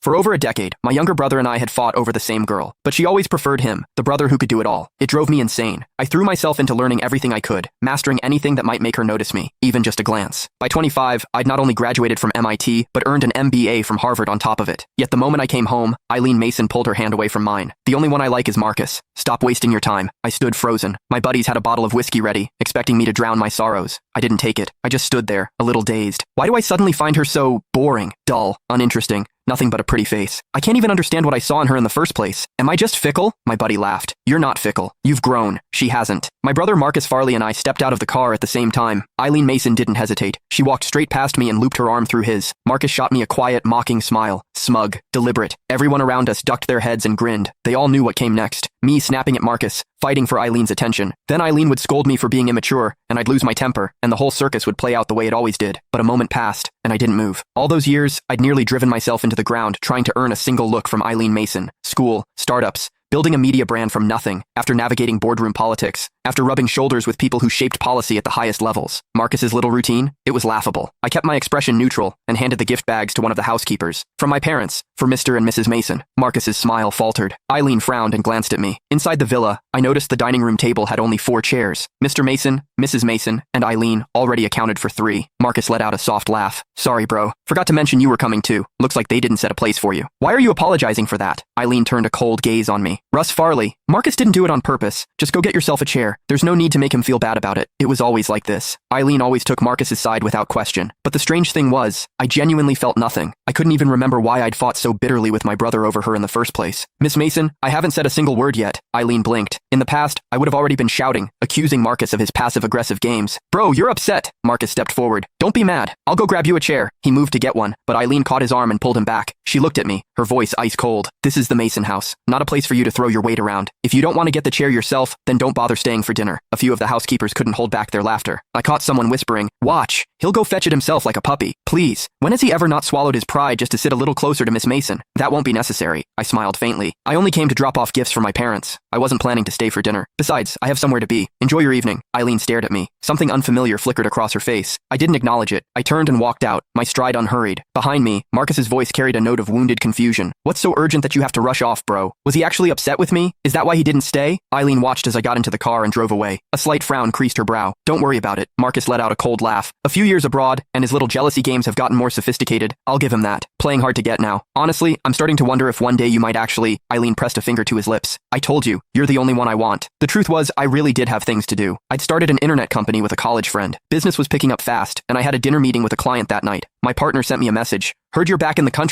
For over a decade, my younger brother and I had fought over the same girl, but she always preferred him, the brother who could do it all. It drove me insane. I threw myself into learning everything I could, mastering anything that might make her notice me, even just a glance. By 25, I'd not only graduated from MIT, but earned an MBA from Harvard on top of it. Yet the moment I came home, Eileen Mason pulled her hand away from mine. The only one I like is Marcus. Stop wasting your time. I stood frozen. My buddies had a bottle of whiskey ready, expecting me to drown my sorrows. I didn't take it. I just stood there, a little dazed. Why do I suddenly find her so boring, dull, uninteresting? Nothing but a pretty face. I can't even understand what I saw in her in the first place. Am I just fickle? My buddy laughed. You're not fickle. You've grown. She hasn't. My brother Marcus Farley and I stepped out of the car at the same time. Eileen Mason didn't hesitate. She walked straight past me and looped her arm through his. Marcus shot me a quiet, mocking smile. Smug. Deliberate. Everyone around us ducked their heads and grinned. They all knew what came next. Me snapping at Marcus, fighting for Eileen's attention. Then Eileen would scold me for being immature, and I'd lose my temper, and the whole circus would play out the way it always did. But a moment passed, and I didn't move. All those years, I'd nearly driven myself into the ground trying to earn a single look from Eileen Mason. School, startups, building a media brand from nothing, after navigating boardroom politics, after rubbing shoulders with people who shaped policy at the highest levels. Marcus's little routine? It was laughable. I kept my expression neutral and handed the gift bags to one of the housekeepers. From my parents, for Mr. and Mrs. Mason. Marcus's smile faltered. Eileen frowned and glanced at me. Inside the villa, I noticed the dining room table had only 4 chairs. Mr. Mason, Mrs. Mason, and Eileen already accounted for 3. Marcus let out a soft laugh. Sorry, bro. Forgot to mention you were coming too. Looks like they didn't set a place for you. Why are you apologizing for that? Eileen turned a cold gaze on me. Russ Farley. Marcus didn't do it on purpose. Just go get yourself a chair. There's no need to make him feel bad about it. It was always like this. Eileen always took Marcus's side without question. But the strange thing was, I genuinely felt nothing. I couldn't even remember why I'd fought so bitterly with my brother over her in the first place. Miss Mason, I haven't said a single word yet. Eileen blinked. In the past, I would have already been shouting, accusing Marcus of his passive-aggressive games. Bro, you're upset. Marcus stepped forward. Don't be mad. I'll go grab you a chair. He moved to get one, but Eileen caught his arm and pulled him back. She looked at me, her voice ice cold. This is the Mason house, not a place for you to throw your weight around. If you don't want to get the chair yourself, then don't bother staying for dinner. A few of the housekeepers couldn't hold back their laughter. I caught someone whispering, watch, he'll go fetch it himself like a puppy. Please, when has he ever not swallowed his pride just to sit a little closer to Miss Mason? That won't be necessary. I smiled faintly. I only came to drop off gifts for my parents. I wasn't planning to stay for dinner. Besides, I have somewhere to be. Enjoy your evening. Eileen stared at me. Something unfamiliar flickered across her face. I didn't acknowledge it. I turned and walked out, my stride unhurried. Behind me, Marcus's voice carried a note of wounded confusion. What's so urgent that you have to rush off, bro? Was he actually upset with me? Is that why he didn't stay? Eileen watched as I got into the car and drove away. A slight frown creased her brow. Don't worry about it. Marcus let out a cold laugh. A few years abroad, and his little jealousy games have gotten more sophisticated. I'll give him that. Playing hard to get now. Honestly, I'm starting to wonder if one day you might actually... Eileen pressed a finger to his lips. I told you, you're the only one I want. The truth was, I really did have things to do. I'd started an internet company with a college friend. Business was picking up fast, and I had a dinner meeting with a client that night. My partner sent me a message. Heard you're back in the country.